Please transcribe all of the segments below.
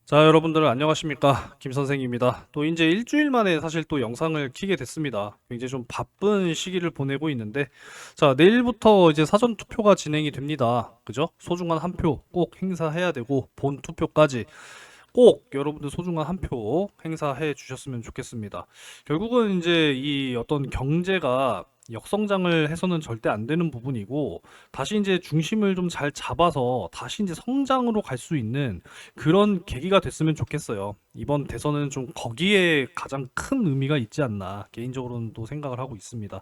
자, 여러분들 안녕하십니까? 김 선생입니다. 또 이제 일주일 만에 사실 또 영상을 키게 됐습니다. 굉장히 좀 바쁜 시기를 보내고 있는데, 자, 내일부터 이제 사전 투표가 진행이 됩니다. 그죠? 소중한 한 표 꼭 행사해야 되고, 본 투표까지 꼭 여러분들 소중한 한 표 행사해 주셨으면 좋겠습니다. 결국은 이제 이 어떤 경제가 역성장을 해서는 절대 안 되는 부분이고, 다시 이제 중심을 좀 잘 잡아서 다시 이제 성장으로 갈 수 있는 그런 계기가 됐으면 좋겠어요. 이번 대선은 좀 거기에 가장 큰 의미가 있지 않나 개인적으로는 또 생각을 하고 있습니다.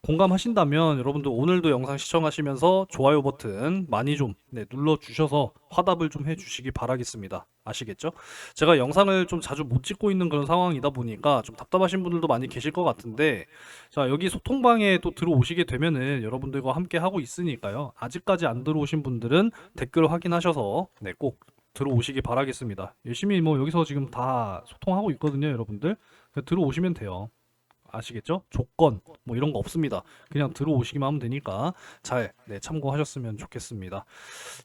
공감하신다면 여러분들 오늘도 영상 시청하시면서 좋아요 버튼 많이 좀 눌러주셔서 화답을 좀 해주시기 바라겠습니다. 아시겠죠? 제가 영상을 좀 자주 못 찍고 있는 그런 상황이다 보니까 좀 답답하신 분들도 많이 계실 것 같은데, 자, 여기 소통방에 또 들어오시게 되면은 여러분들과 함께 하고 있으니까요. 아직까지 안 들어오신 분들은 댓글 확인하셔서 꼭 들어오시기 바라겠습니다. 열심히 뭐 여기서 지금 다 소통하고 있거든요, 여러분들. 들어오시면 돼요. 아시겠죠? 조건 뭐 이런 거 없습니다. 그냥 들어오시기만 하면 되니까 잘 참고하셨으면 좋겠습니다.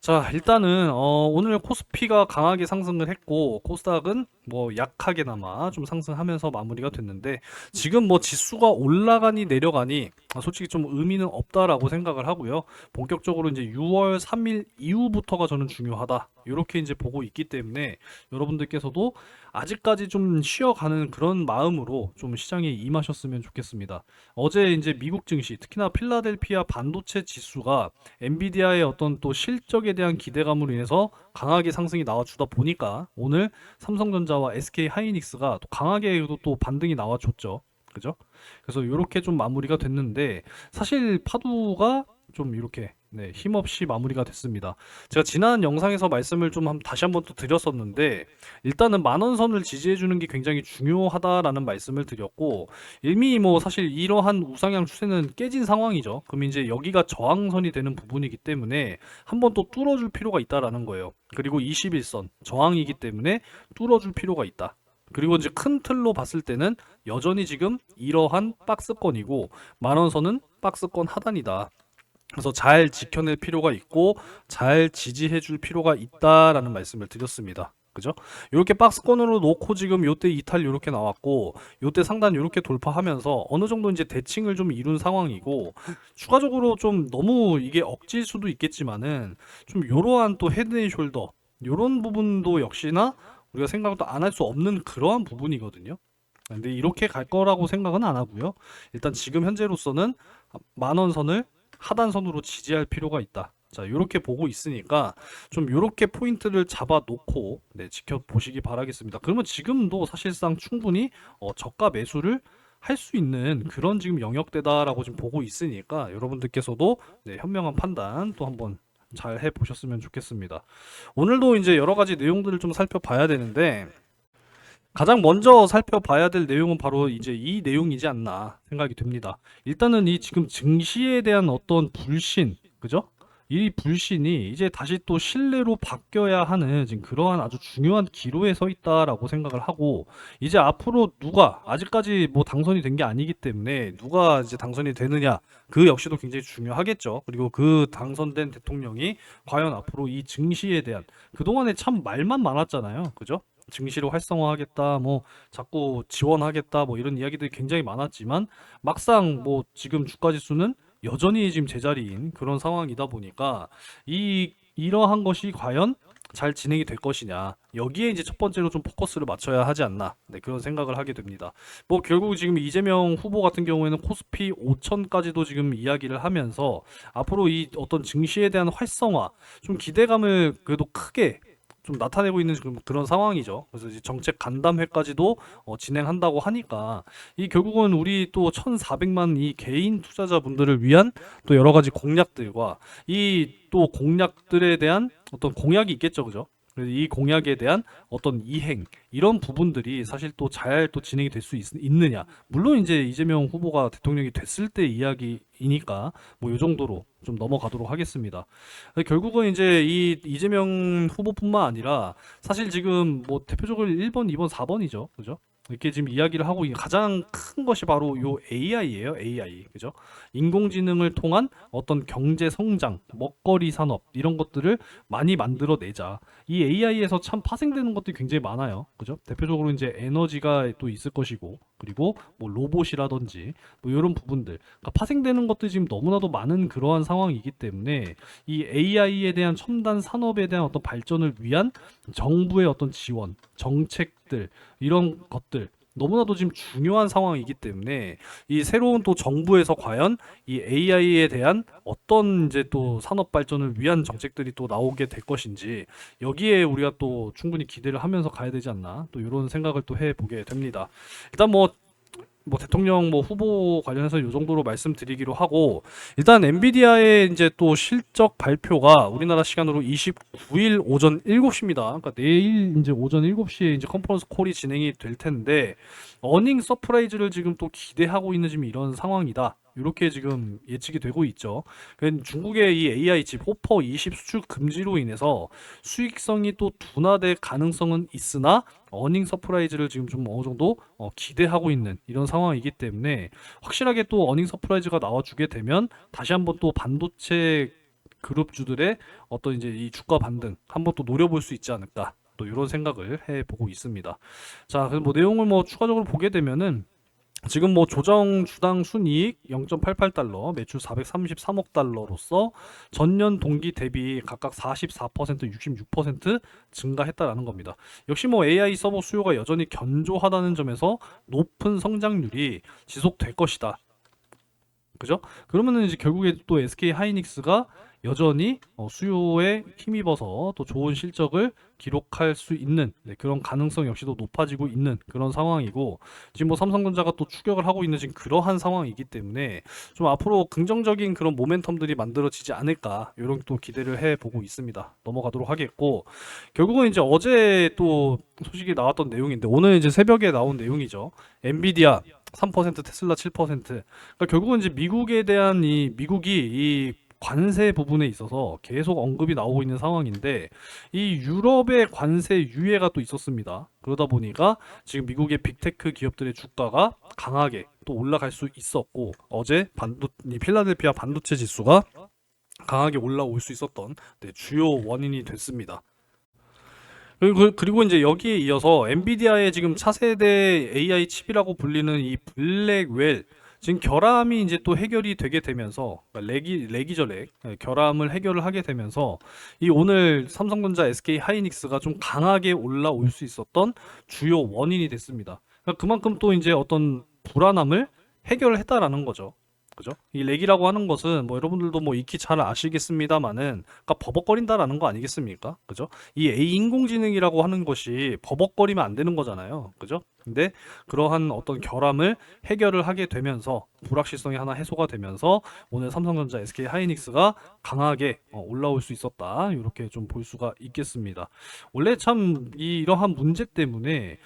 자, 일단은 오늘 코스피가 강하게 상승을 했고 코스닥은 뭐 약하게나마 좀 상승하면서 마무리가 됐는데, 지금 뭐 지수가 올라가니 내려가니 솔직히 좀 의미는 없다라고 생각을 하고요. 본격적으로 이제 6월 3일 이후부터가 저는 중요하다, 이렇게 이제 보고 있기 때문에 여러분들께서도 아직까지 좀 쉬어가는 그런 마음으로 좀 시장에 임하셨으면 좋겠습니다. 어제 이제 미국 증시, 특히나 필라델피아 반도체 지수가 엔비디아의 어떤 또 실적에 대한 기대감으로 인해서 강하게 상승이 나와주다 보니까 오늘 삼성전자와 SK 하이닉스가 또 강하게 또 반등이 나와줬죠. 그죠? 그래서 이렇게 좀 마무리가 됐는데, 사실 파도가 좀 이렇게 힘없이 마무리가 됐습니다. 제가 지난 영상에서 말씀을 좀 다시 한번 또 드렸었는데, 일단은 만원 선을 지지해 주는 게 굉장히 중요하다라는 말씀을 드렸고, 이미 뭐 사실 이러한 우상향 추세는 깨진 상황이죠. 그럼 이제 여기가 저항선이 되는 부분이기 때문에 한번 또 뚫어줄 필요가 있다라는 거예요. 그리고 21선 저항이기 때문에 뚫어줄 필요가 있다. 그리고 이제 큰 틀로 봤을 때는 여전히 지금 이러한 박스권이고 만원선은 박스권 하단이다. 그래서 잘 지켜낼 필요가 있고 잘 지지해 줄 필요가 있다라는 말씀을 드렸습니다. 그죠? 이렇게 박스권으로 놓고 지금 요때 이탈 이렇게 나왔고 요때 상단 이렇게 돌파하면서 어느 정도 이제 대칭을 좀 이룬 상황이고, 추가적으로 좀 너무 이게 억지일 수도 있겠지만은 좀 요러한 또 헤드앤숄더 요런 부분도 역시나 우리가 생각도 안 할 수 없는 그러한 부분이거든요. 근데 이렇게 갈 거라고 생각은 안 하고요. 일단 지금 현재로서는 만원 선을 하단선으로 지지할 필요가 있다. 자, 이렇게 보고 있으니까 좀 이렇게 포인트를 잡아 놓고 지켜보시기 바라겠습니다. 그러면 지금도 사실상 충분히 저가 매수를 할 수 있는 그런 지금 영역대다라고 지금 보고 있으니까 여러분들께서도 현명한 판단 또 한번 잘 해보셨으면 좋겠습니다. 오늘도 이제 여러 가지 내용들을 좀 살펴봐야 되는데, 가장 먼저 살펴봐야 될 내용은 바로 이제 이 내용이지 않나 생각이 듭니다. 일단은 이 지금 증시에 대한 어떤 불신, 그죠? 이 불신이 이제 다시 또 신뢰로 바뀌어야 하는 지금 그러한 아주 중요한 기로에 서 있다라고 생각을 하고, 이제 앞으로 누가 아직까지 뭐 당선이 된 게 아니기 때문에 누가 이제 당선이 되느냐, 그 역시도 굉장히 중요하겠죠. 그리고 그 당선된 대통령이 과연 앞으로 이 증시에 대한, 그동안에 참 말만 많았잖아요. 그죠? 증시를 활성화하겠다, 뭐 자꾸 지원하겠다, 뭐 이런 이야기들이 굉장히 많았지만 막상 뭐 지금 주가 지수는 여전히 지금 제자리인 그런 상황이다 보니까 이러한 것이 과연 잘 진행이 될 것이냐, 여기에 이제 첫 번째로 좀 포커스를 맞춰야 하지 않나, 그런 생각을 하게 됩니다. 뭐 결국 지금 이재명 후보 같은 경우에는 코스피 5천까지도 지금 이야기를 하면서 앞으로 이 어떤 증시에 대한 활성화, 좀 기대감을 그래도 크게 좀 나타내고 있는 지금 그런 상황이죠. 그래서 이제 정책 간담회까지도 진행한다고 하니까 이 결국은 우리 또 1,400만 이 개인 투자자분들을 위한 또 여러 가지 공약들과 이 또 공약들에 대한 어떤 공약이 있겠죠, 그죠? 그래서 이 공약에 대한 어떤 이행, 이런 부분들이 사실 또 잘 또 진행이 될 수 있느냐. 물론 이제 이재명 후보가 대통령이 됐을 때 이야기이니까 뭐 이 정도로 좀 넘어가도록 하겠습니다. 결국은 이제 이 이재명 후보뿐만 아니라 사실 지금 뭐 대표적으로 1번, 2번, 4번이죠. 그죠? 이렇게 지금 이야기를 하고 가장 큰 것이 바로 요 AI예요. AI. 그죠? 인공지능을 통한 어떤 경제 성장, 먹거리 산업 이런 것들을 많이 만들어내자. 이 AI에서 참 파생되는 것들이 굉장히 많아요. 그죠? 대표적으로 이제 에너지가 또 있을 것이고, 그리고 뭐 로봇이라든지 뭐 이런 부분들. 그러니까 파생되는 것들이 지금 너무나도 많은 그러한 상황이기 때문에 이 AI에 대한 첨단 산업에 대한 어떤 발전을 위한 정부의 어떤 지원, 정책들 이런 것들 너무나도 지금 중요한 상황이기 때문에 이 새로운 또 정부에서 과연 이 AI에 대한 어떤 이제 또 산업 발전을 위한 정책들이 또 나오게 될 것인지 여기에 우리가 또 충분히 기대를 하면서 가야 되지 않나 또 이런 생각을 또 해보게 됩니다. 일단 뭐 대통령 뭐 후보 관련해서 요 정도로 말씀드리기로 하고 일단 엔비디아의 이제 또 실적 발표가 우리나라 시간으로 29일 오전 7시입니다. 그러니까 내일 이제 오전 7시에 이제 컨퍼런스 콜이 진행이 될 텐데 어닝 서프라이즈를 지금 또 기대하고 있는 지금 이런 상황이다. 이렇게 지금 예측이 되고 있죠. 중국의 이 AI 칩 호퍼 20 수출 금지로 인해서 수익성이 또 둔화될 가능성은 있으나 어닝 서프라이즈를 지금 좀 어느 정도 기대하고 있는 이런 상황이기 때문에 확실하게 또 어닝 서프라이즈가 나와주게 되면 다시 한번 또 반도체 그룹주들의 어떤 이제 이 주가 반등 한번 또 노려볼 수 있지 않을까 또 이런 생각을 해보고 있습니다. 자, 그럼 뭐 내용을 뭐 추가적으로 보게 되면은 지금 뭐 조정 주당 순이익 0.88달러, 매출 433억 달러로서 전년 동기 대비 각각 44%, 66% 증가했다라는 겁니다. 역시 뭐 AI 서버 수요가 여전히 견조하다는 점에서 높은 성장률이 지속될 것이다. 그죠? 그러면은 이제 결국에 또 SK 하이닉스가 여전히 수요에 힘입어서 또 좋은 실적을 기록할 수 있는 그런 가능성 역시도 높아지고 있는 그런 상황이고 지금 뭐 삼성전자가 또 추격을 하고 있는 지금 그러한 상황이기 때문에 좀 앞으로 긍정적인 그런 모멘텀들이 만들어지지 않을까 이런 또 기대를 해보고 있습니다. 넘어가도록 하겠고 결국은 이제 어제 또 소식이 나왔던 내용인데 오늘 이제 새벽에 나온 내용이죠. 엔비디아 3% 테슬라 7%. 그러니까 결국은 이제 미국에 대한 미국이 이 관세 부분에 있어서 계속 언급이 나오고 있는 상황인데 이 유럽의 관세 유예가 또 있었습니다. 그러다 보니까 지금 미국의 빅테크 기업들의 주가가 강하게 또 올라갈 수 있었고 어제 이 필라델피아 반도체 지수가 강하게 올라올 수 있었던 주요 원인이 됐습니다. 그리고 이제 여기에 이어서 엔비디아의 지금 차세대 AI 칩이라고 불리는 이 블랙웰 지금 결함이 이제 또 해결이 되게 되면서 그러니까 렉이죠 렉 결함을 해결을 하게 되면서 이 오늘 삼성전자 SK 하이닉스가 좀 강하게 올라올 수 있었던 주요 원인이 됐습니다. 그러니까 그만큼 또 이제 어떤 불안함을 해결을 했다라는 거죠. 그죠? 이 렉이라고 하는 것은 뭐 여러분들도 뭐 익히 잘 아시겠습니다만은 그러니까 버벅거린다라는 거 아니겠습니까? 그죠? 이 A 인공지능이라고 하는 것이 버벅거리면 안 되는 거잖아요. 그죠? 근데 그러한 어떤 결함을 해결을 하게 되면서 불확실성이 하나 해소가 되면서 오늘 삼성전자 SK 하이닉스가 강하게 올라올 수 있었다. 이렇게 좀 볼 수가 있겠습니다. 원래 참 이러한 문제 때문에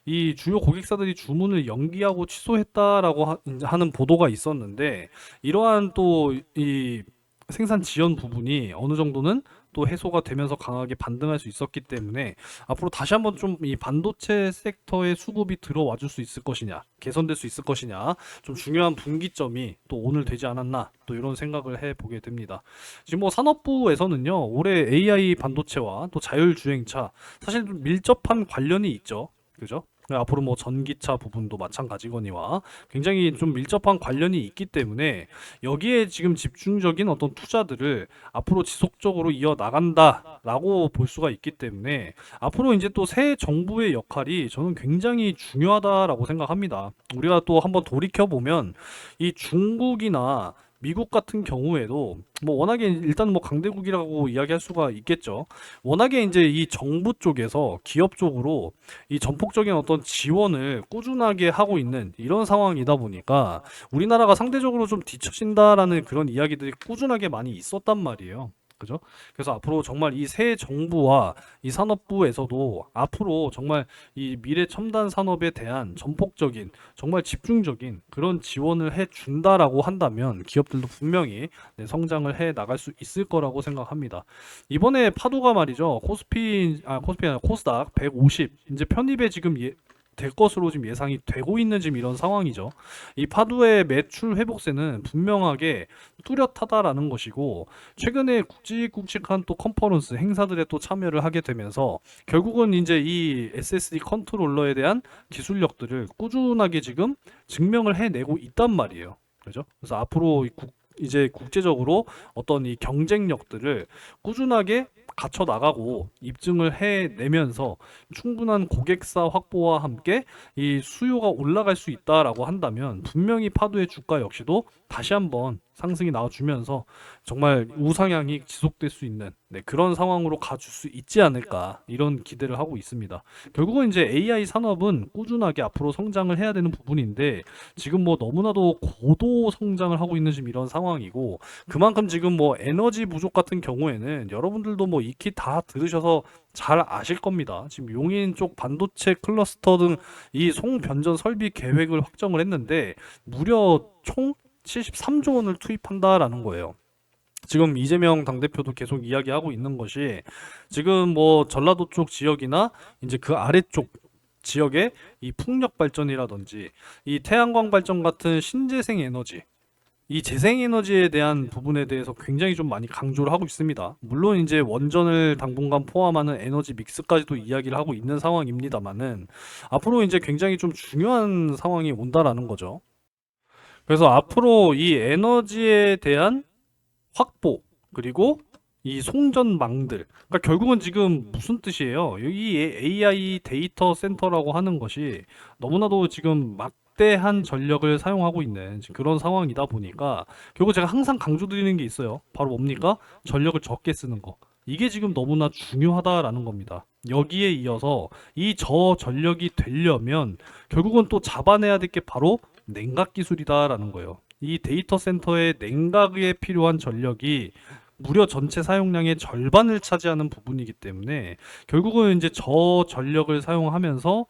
이 주요 고객사들이 주문을 연기하고 취소했다라고 하는 보도가 있었는데 이러한 또 이 생산 지연 부분이 어느 정도는 또 해소가 되면서 강하게 반등할 수 있었기 때문에 앞으로 다시 한번 좀 이 반도체 섹터의 수급이 들어와 줄 수 있을 것이냐 개선될 수 있을 것이냐 좀 중요한 분기점이 또 오늘 되지 않았나 또 이런 생각을 해보게 됩니다. 지금 뭐 산업부에서는요 올해 AI 반도체와 또 자율주행차 사실 좀 밀접한 관련이 있죠. 그죠? 앞으로 뭐 전기차 부분도 마찬가지거니와 굉장히 좀 밀접한 관련이 있기 때문에 여기에 지금 집중적인 어떤 투자들을 앞으로 지속적으로 이어 나간다라고 볼 수가 있기 때문에 앞으로 이제 또 새 정부의 역할이 저는 굉장히 중요하다라고 생각합니다. 우리가 또 한번 돌이켜 보면 이 중국이나 미국 같은 경우에도 뭐 워낙에 일단 뭐 강대국이라고 이야기할 수가 있겠죠. 워낙에 이제 이 정부 쪽에서 기업 쪽으로 이 전폭적인 어떤 지원을 꾸준하게 하고 있는 이런 상황이다 보니까 우리나라가 상대적으로 좀 뒤처진다라는 그런 이야기들이 꾸준하게 많이 있었단 말이에요. 그죠? 그래서 앞으로 정말 이 새 정부와 이 산업부에서도 앞으로 정말 이 미래 첨단 산업에 대한 전폭적인 정말 집중적인 그런 지원을 해 준다라고 한다면 기업들도 분명히 성장을 해 나갈 수 있을 거라고 생각합니다. 이번에 파도가 말이죠. 코스피 아니라 코스닥 150 이제 편입에 지금 될 것으로 지금 예상이 되고 있는 지금 이런 상황이죠. 이 파두의 매출 회복세는 분명하게 뚜렷하다라는 것이고, 최근에 굵직굵직한 또 컨퍼런스 행사들에 또 참여를 하게 되면서 결국은 이제 이 SSD 컨트롤러에 대한 기술력들을 꾸준하게 지금 증명을 해내고 있단 말이에요. 그죠? 그래서 앞으로 이제 국제적으로 어떤 이 경쟁력들을 꾸준하게 갖춰 나가고 입증을 해내면서 충분한 고객사 확보와 함께 이 수요가 올라갈 수 있다라고 한다면 분명히 파도의 주가 역시도 다시 한번 상승이 나와주면서 정말 우상향이 지속될 수 있는 그런 상황으로 가줄 수 있지 않을까 이런 기대를 하고 있습니다. 결국은 이제 AI 산업은 꾸준하게 앞으로 성장을 해야 되는 부분인데 지금 뭐 너무나도 고도 성장을 하고 있는 지금 이런 상황이고, 그만큼 지금 뭐 에너지 부족 같은 경우에는 여러분들도 뭐 익히 다 들으셔서 잘 아실 겁니다. 지금 용인 쪽 반도체 클러스터 등 이 송변전 설비 계획을 확정을 했는데 무려 총 73조 원을 투입한다라는 거예요. 지금 이재명 당대표도 계속 이야기하고 있는 것이 지금 뭐 전라도 쪽 지역이나 이제 그 아래쪽 지역의 이 풍력 발전이라든지 이 태양광 발전 같은 신재생 에너지, 이 재생에너지에 대한 부분에 대해서 굉장히 좀 많이 강조를 하고 있습니다. 물론 이제 원전을 당분간 포함하는 에너지 믹스까지도 이야기를 하고 있는 상황입니다만은 앞으로 이제 굉장히 좀 중요한 상황이 온다라는 거죠. 그래서 앞으로 이 에너지에 대한 확보, 그리고 이 송전망들, 그러니까 결국은 지금 무슨 뜻이에요? 여기 AI 데이터 센터라고 하는 것이 너무나도 지금 막대한 전력을 사용하고 있는 지금 그런 상황이다 보니까 결국 제가 항상 강조드리는 게 있어요. 바로 뭡니까? 전력을 적게 쓰는 거. 이게 지금 너무나 중요하다라는 겁니다. 여기에 이어서 이 저전력이 되려면 결국은 또 잡아내야 될 게 바로 냉각 기술이다라는 거예요. 이 데이터 센터의 냉각에 필요한 전력이 무려 전체 사용량의 절반을 차지하는 부분이기 때문에 결국은 이제 저전력을 사용하면서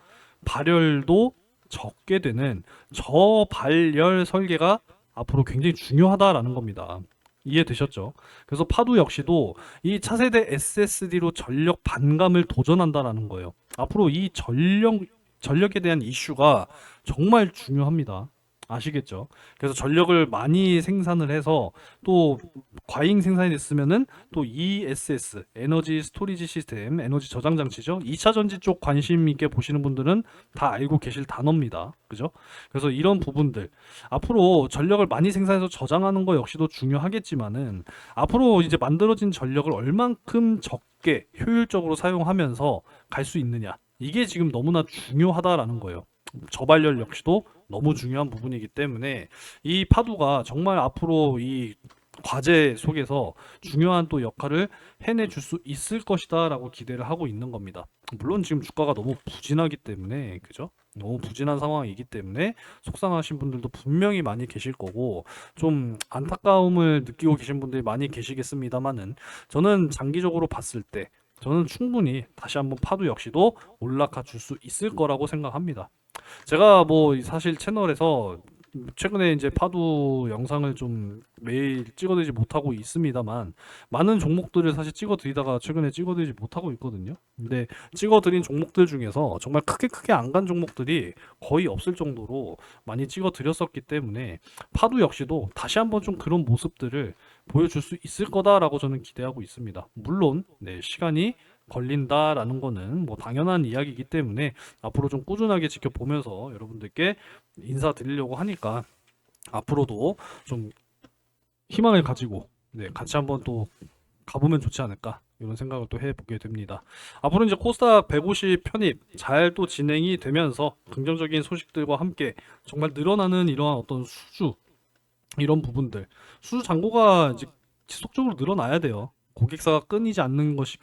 발열도 적게 되는 저발열 설계가 앞으로 굉장히 중요하다라는 겁니다. 이해되셨죠? 그래서 파도 역시도 이 차세대 SSD로 전력 반감을 도전한다라는 거예요. 앞으로 이 전력에 대한 이슈가 정말 중요합니다. 아시겠죠? 그래서 전력을 많이 생산을 해서 또 과잉 생산이 됐으면은 또 ESS, 에너지 스토리지 시스템, 에너지 저장 장치죠. 2차 전지 쪽 관심 있게 보시는 분들은 다 알고 계실 단어입니다. 그죠? 그래서 이런 부분들 앞으로 전력을 많이 생산해서 저장하는 거 역시도 중요하겠지만은 앞으로 이제 만들어진 전력을 얼만큼 적게 효율적으로 사용하면서 갈 수 있느냐. 이게 지금 너무나 중요하다라는 거예요. 저발열 역시도 너무 중요한 부분이기 때문에 이 파도가 정말 앞으로 이 과제 속에서 중요한 또 역할을 해내줄 수 있을 것이다라고 기대를 하고 있는 겁니다. 물론 지금 주가가 너무 부진하기 때문에, 그죠? 너무 부진한 상황이기 때문에 속상하신 분들도 분명히 많이 계실 거고 좀 안타까움을 느끼고 계신 분들이 많이 계시겠습니다만은 저는 장기적으로 봤을 때 저는 충분히 다시 한번 파도 역시도 올라가 줄 수 있을 거라고 생각합니다. 제가 뭐 사실 채널에서 최근에 이제 파도 영상을 좀 매일 찍어드리지 못하고 있습니다만 많은 종목들을 사실 찍어드리다가 최근에 찍어드리지 못하고 있거든요. 근데 찍어드린 종목들 중에서 정말 크게 안 간 종목들이 거의 없을 정도로 많이 찍어드렸었기 때문에 파도 역시도 다시 한번 좀 그런 모습들을 보여줄 수 있을 거다라고 저는 기대하고 있습니다. 물론 시간이 걸린다라는 거는 뭐 당연한 이야기이기 때문에 앞으로 좀 꾸준하게 지켜보면서 여러분들께 인사드리려고 하니까 앞으로도 좀 희망을 가지고 같이 한번 또 가보면 좋지 않을까 이런 생각을 또 해보게 됩니다. 앞으로 이제 코스닥 150 편입 잘 또 진행이 되면서 긍정적인 소식들과 함께 정말 늘어나는 이러한 어떤 수주 이런 부분들 수주 잔고가 이제 지속적으로 늘어나야 돼요. 고객사가 끊기지 않는 것이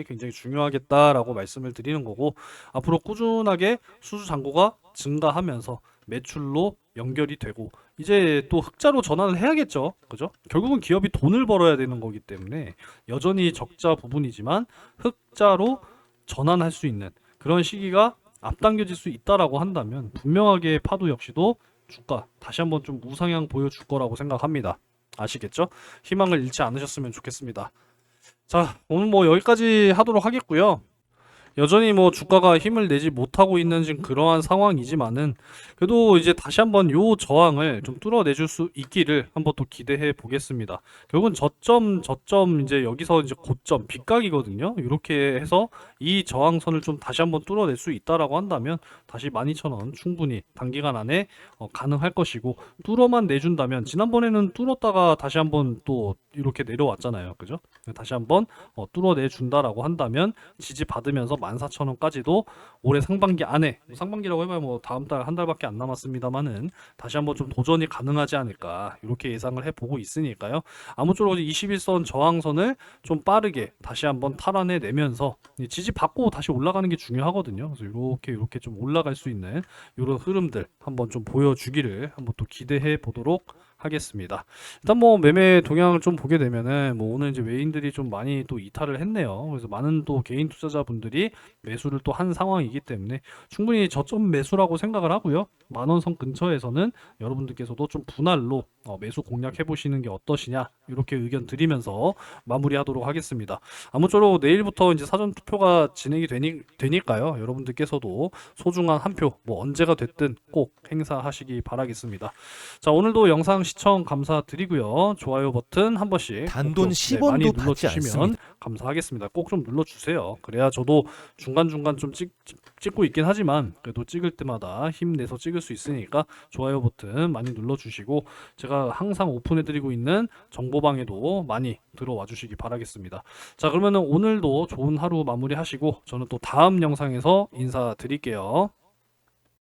굉장히 중요하겠다라고 말씀을 드리는 거고, 앞으로 꾸준하게 수주 잔고가 증가하면서 매출로 연결이 되고 이제 또 흑자로 전환을 해야겠죠. 그죠? 결국은 기업이 돈을 벌어야 되는 거기 때문에 여전히 적자 부분이지만 흑자로 전환할 수 있는 그런 시기가 앞당겨질 수 있다라고 한다면 분명하게 파도 역시도 주가 다시 한번 좀 우상향 보여줄 거라고 생각합니다. 아시겠죠? 희망을 잃지 않으셨으면 좋겠습니다. 자, 오늘 뭐 여기까지 하도록 하겠고요. 여전히 뭐 주가가 힘을 내지 못하고 있는 지금 그러한 상황이지만은 그래도 이제 다시 한번 요 저항을 좀 뚫어내줄 수 있기를 한번 또 기대해 보겠습니다. 결국은 저점 이제 여기서 이제 고점 빗각이거든요. 이렇게 해서 이 저항선을 좀 다시 한번 뚫어낼 수 있다라고 한다면 다시 12,000원 충분히 단기간 안에 가능할 것이고, 뚫어만 내준다면, 지난번에는 뚫었다가 다시 한번 또 이렇게 내려왔잖아요. 그죠? 다시 한번 뚫어내 준다라고 한다면 지지 받으면서 14,000원까지도 올해 상반기 안에, 뭐 상반기라고 해봐야 뭐 다음 달 한 달밖에 안 남았습니다만은 다시 한번 좀 도전이 가능하지 않을까 이렇게 예상을 해보고 있으니까요. 아무쪼록 21선 저항선을 좀 빠르게 다시 한번 탈환해 내면서 지지 받고 다시 올라가는 게 중요하거든요. 그래서 이렇게 좀 올라갈 수 있는 이런 흐름들 한번 좀 보여주기를 한번 또 기대해 보도록 하겠습니다. 일단 뭐 매매 동향을 좀 보게 되면은 뭐 오늘 이제 외인들이 좀 많이 또 이탈을 했네요. 그래서 많은 또 개인 투자자분들이 매수를 또 한 상황이기 때문에 충분히 저점 매수라고 생각을 하고요. 10,000원 선 근처에서는 여러분들께서도 좀 분할로 매수 공략해 보시는 게 어떠시냐 이렇게 의견 드리면서 마무리하도록 하겠습니다. 아무쪼록 내일부터 이제 사전 투표가 진행이 되니까요. 여러분들께서도 소중한 한 표 뭐 언제가 됐든 꼭 행사하시기 바라겠습니다. 자, 오늘도 영상 시청 감사드리고요. 좋아요 버튼 한 번씩 단돈 꼭좀 많이 10원도 받지 눌러주시면 않습니다. 감사하겠습니다. 꼭 좀 눌러주세요. 그래야 저도 중간중간 좀 찍고 있긴 하지만 그래도 찍을 때마다 힘내서 찍을 수 있으니까 좋아요 버튼 많이 눌러주시고, 제가 항상 오픈해드리고 있는 정보방에도 많이 들어와 주시기 바라겠습니다. 자, 그러면은 오늘도 좋은 하루 마무리하시고 저는 또 다음 영상에서 인사드릴게요.